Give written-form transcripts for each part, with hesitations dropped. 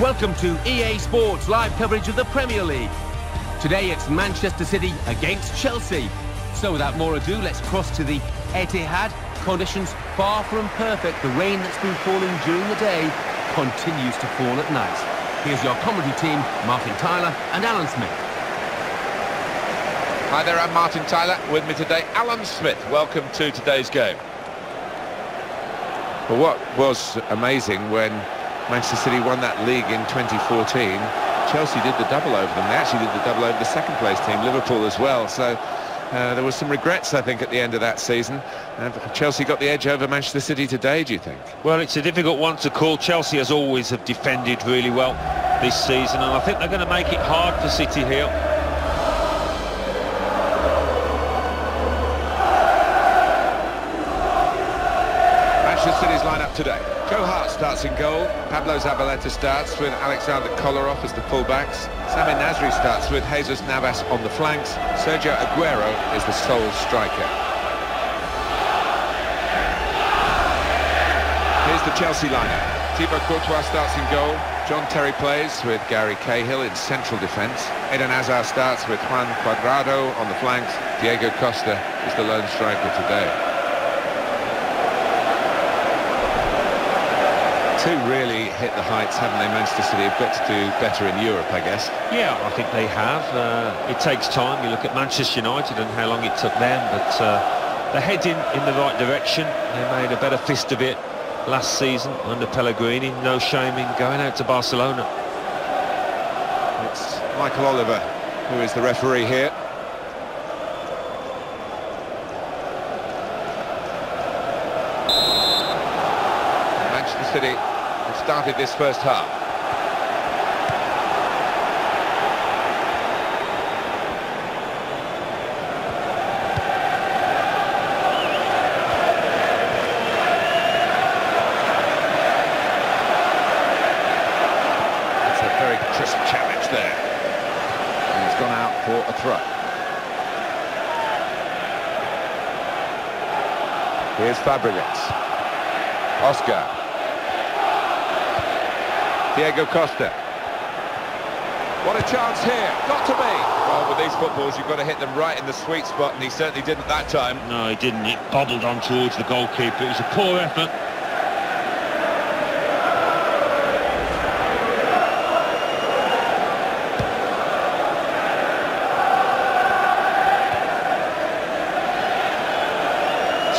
Welcome to EA Sports live coverage of the Premier League. Today it's Manchester City against Chelsea. So without more ado, let's cross to the Etihad. Conditions far from perfect. The rain that's been falling during the day continues to fall at night. Here's your commentary team, Martin Tyler and Alan Smith. Hi there, I'm Martin Tyler. With me today, Alan Smith. Welcome to today's game. Well, what was amazing when Manchester City won that league in 2014, Chelsea did the double over them. They actually did the double over the second-place team, Liverpool, as well. So there was some regrets, I think, at the end of that season. Chelsea got the edge over Manchester City today, do you think? Well, it's a difficult one to call. Chelsea, as always, have defended really well this season, and I think they're going to make it hard for City here. Manchester City's lineup today. Joe Hart starts in goal. Pablo Zabaleta starts with Alexander Kolarov as the fullbacks. Sami Nasri starts with Jesus Navas on the flanks. Sergio Aguero is the sole striker. Here's the Chelsea lineup. Thibaut Courtois starts in goal. John Terry plays with Gary Cahill in central defence. Eden Hazard starts with Juan Cuadrado on the flanks. Diego Costa is the lone striker today. Two really hit the heights, haven't they? Manchester City have got to do better in Europe, I guess. Yeah, I think they have. It takes time. You look at Manchester United and how long it took them, but they're heading in the right direction. They made a better fist of it last season under Pellegrini. No shame in going out to Barcelona. It's Michael Oliver who is the referee here. Manchester City have started this first half. That's a very crisp challenge there. And he's gone out for a throw. Here's Fabregas. Oscar. Diego Costa. What a chance here. Got to be. Well, with these footballs, you've got to hit them right in the sweet spot, and he certainly didn't that time. No, he didn't. It bobbled on towards the goalkeeper. It was a poor effort.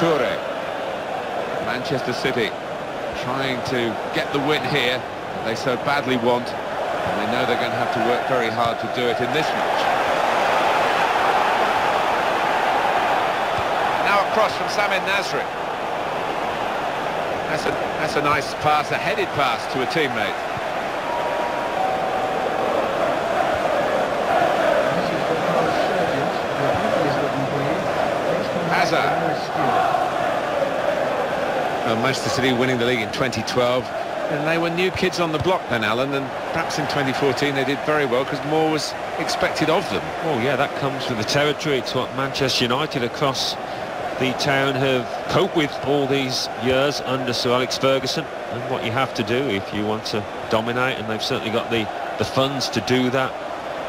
Toure. Manchester City trying to get the win here. They so badly want, and they know they're going to have to work very hard to do it in this match. Now a cross from Sami Nasri. That's a nice pass, a headed pass to a teammate. Hazard. Manchester City winning the league in 2012, and they were new kids on the block then, Alan, and perhaps in 2014 they did very well because more was expected of them. Oh yeah, that comes with the territory. It's what Manchester United across the town have coped with all these years under Sir Alex Ferguson, and what you have to do if you want to dominate, and they've certainly got the funds to do that.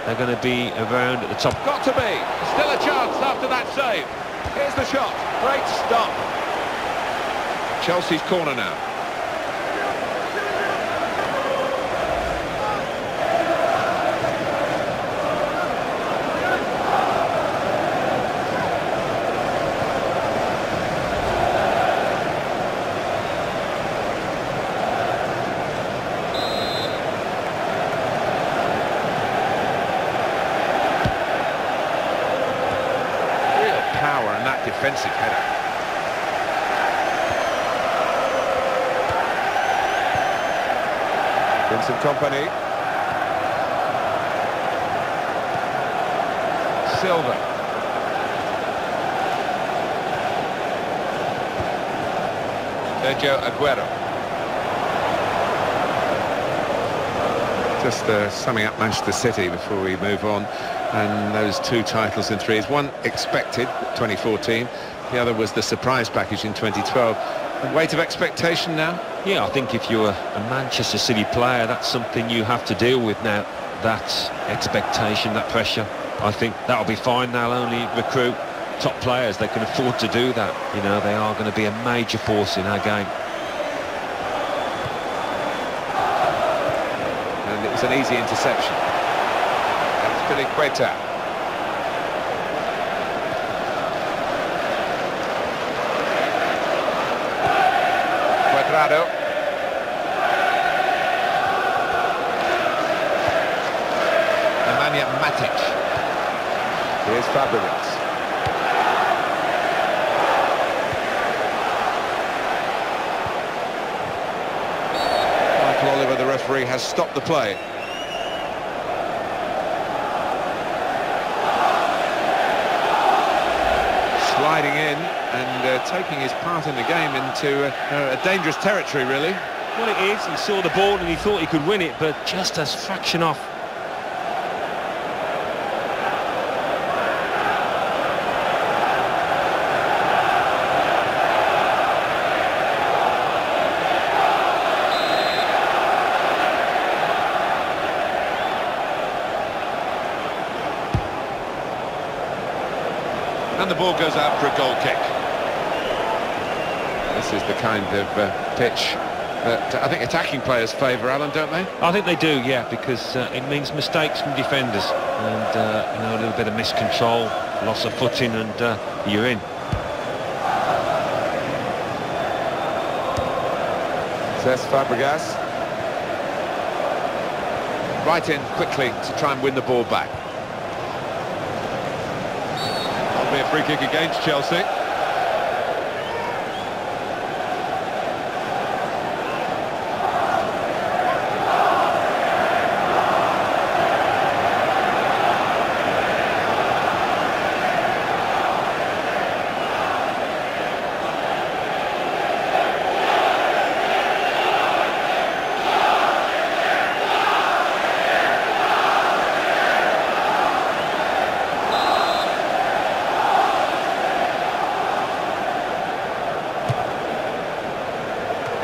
They're going to be around at the top. Got to be! Still a chance after that save. Here's the shot. Great stop. Chelsea's corner now. Real power in that defensive header. Vincent Kompany. Silva. Sergio Aguero. Just summing up Manchester City before we move on, and those two titles in threes. One expected, 2014. The other was the surprise package in 2012. The weight of expectation now? Yeah, I think if you're a Manchester City player, that's something you have to deal with now. That expectation, that pressure. I think that'll be fine. They'll only recruit top players. They can afford to do that. You know, they are going to be a major force in our game. And it was an easy interception. That's Piliqueta. Cuadrado. Matic. Here's Fabregas. Michael Oliver, the referee, has stopped the play. Sliding in and taking his part in the game into a dangerous territory, really. Well, it is. He saw the ball and he thought he could win it, but just a fraction off. And the ball goes out for a goal kick. This is the kind of pitch that I think attacking players favour, Alan, don't they? I think they do, yeah, because it means mistakes from defenders and you know, a little bit of miscontrol, loss of footing, and you're in. Says Fabregas. Right in quickly to try and win the ball back. That'll be a free kick against Chelsea.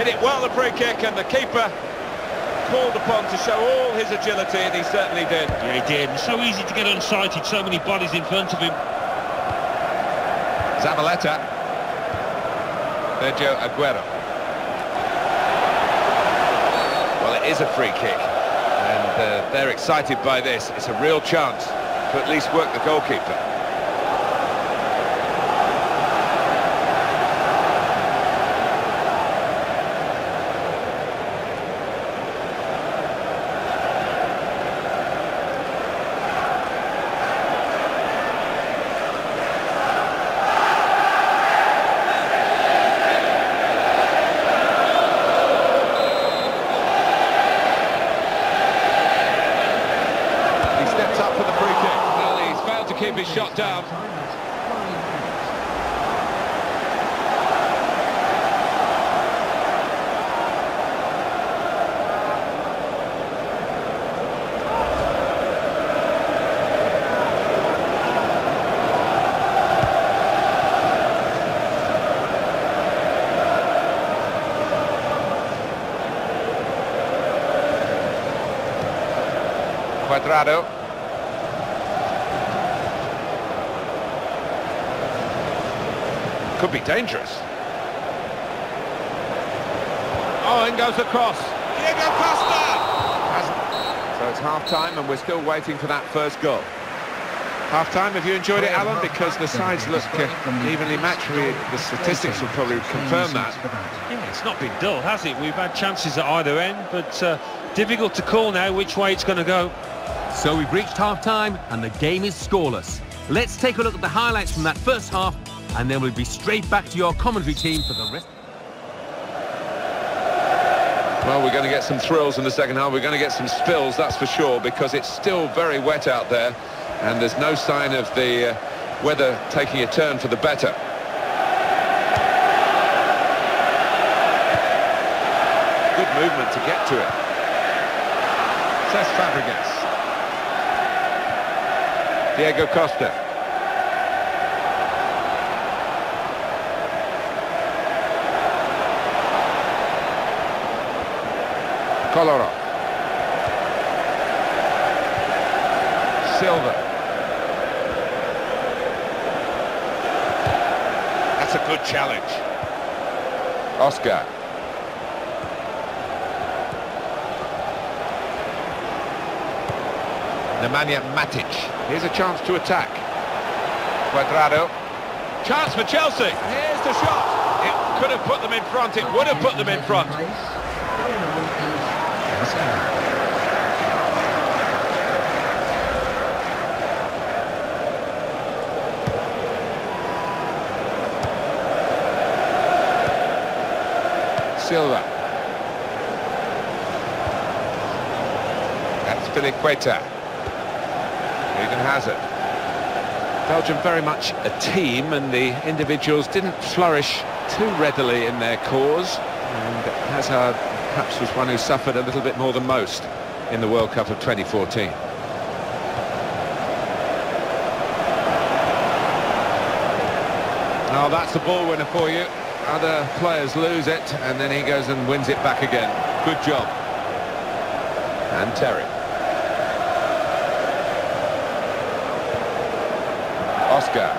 Hit it well, the free kick, and the keeper called upon to show all his agility, and he certainly did. Yeah, he did. It's so easy to get unsighted, so many bodies in front of him. Zabaleta. Sergio Aguero. Well, it is a free kick, and they're excited by this. It's a real chance to at least work the goalkeeper. Keep his shot down. Cuadrado. Could be dangerous. Oh, in goes the cross. Diego Costa! So it's half-time and we're still waiting for that first goal. Half-time, have you enjoyed it, Alan? Because the sides look evenly matched. The statistics will probably confirm that. Yeah, it's not been dull, has it? We've had chances at either end, but difficult to call now which way it's going to go. So we've reached half-time and the game is scoreless. Let's take a look at the highlights from that first half, and then we'll be straight back to your commentary team for the rest. Well, we're going to get some thrills in the second half. We're going to get some spills, that's for sure, because it's still very wet out there, and there's no sign of the weather taking a turn for the better. Good movement to get to it. Says Fabregas. Diego Costa. Kolarov. Silva. That's a good challenge. Oscar. Nemanja Matic. Here's a chance to attack. Cuadrado. Chance for Chelsea. Here's the shot. It could have put them in front. It would have put them in front. Silva. That's Filiqueta. Eden Hazard. Belgium very much a team, and the individuals didn't flourish too readily in their cause, and Hazard perhaps was one who suffered a little bit more than most in the World Cup of 2014. Oh, that's the ball winner for you. Other players lose it, and then he goes and wins it back again. Good job. And Terry. Oscar.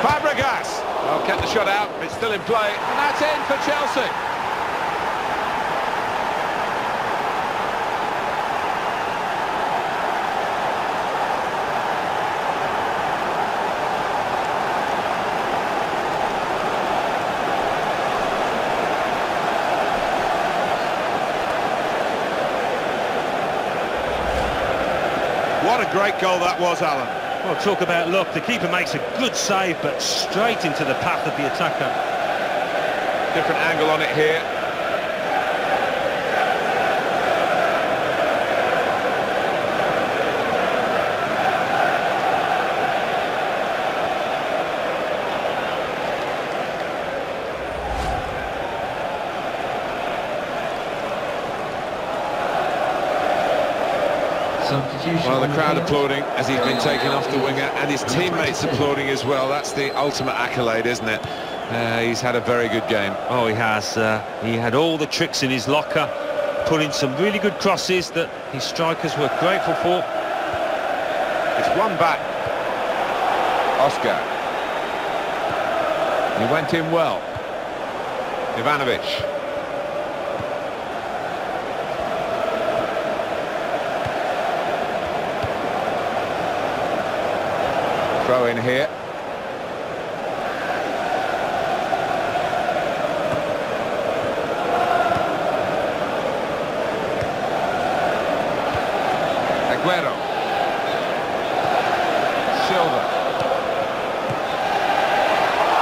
Fabregas. Well, kept the shot out. It's still in play. And that's in for Chelsea. What a great goal that was, Alan. Well, talk about luck. The keeper makes a good save, but straight into the path of the attacker. Different angle on it here. Well, the crowd applauding as he's been taken off the winger, and his teammates applauding as well. That's the ultimate accolade, isn't it? He's had a very good game. Oh, he has. He had all the tricks in his locker, put in some really good crosses that his strikers were grateful for. It's one back. Oscar. He went in well. Ivanovic. Throw in here. Aguero. Silva.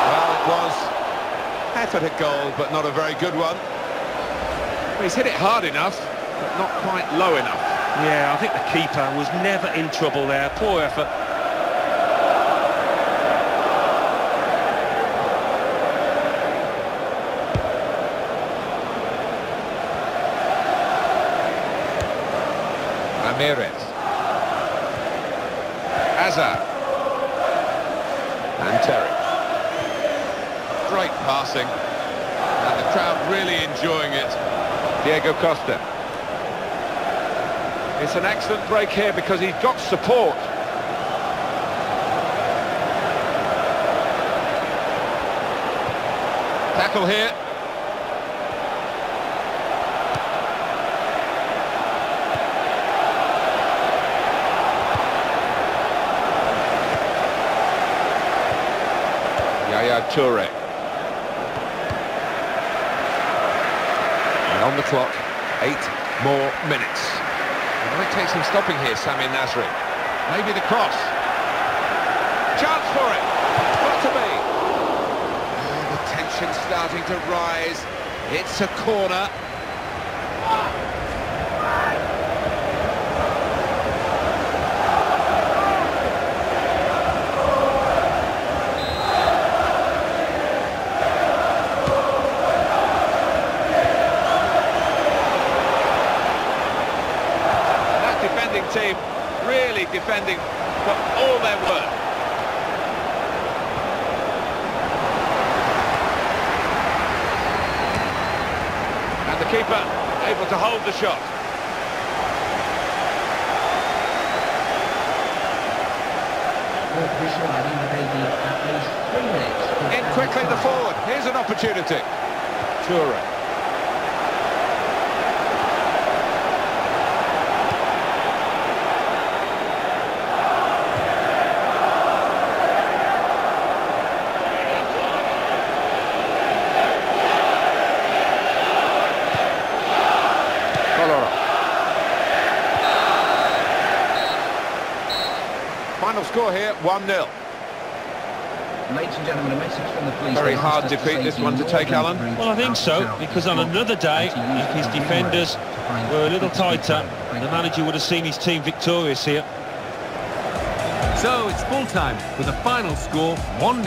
Well, it was effort at goal, but not a very good one. Well, he's hit it hard enough, but not quite low enough. Yeah, I think the keeper was never in trouble there. Poor effort. Ramirez. Hazard. And Terry. Great passing. And the crowd really enjoying it. Diego Costa. It's an excellent break here because he's got support. Tackle here. Toure. And on the clock, 8 more minutes. It might take some stopping here, Sami Nasri. Maybe the cross. Chance for it. Got to be. Oh, the tension's starting to rise. It's a corner. Team really defending for all their worth. Keeper able to hold the shot. In quickly the forward. Here's an opportunity. Toure. Final score here, 1-0. Ladies and gentlemen, a message from the police. Very hard defeat this one to take, Alan. Well, I think so, because on another day, if his defenders were a little tighter, the manager would have seen his team victorious here. So it's full time with a final score 1-0.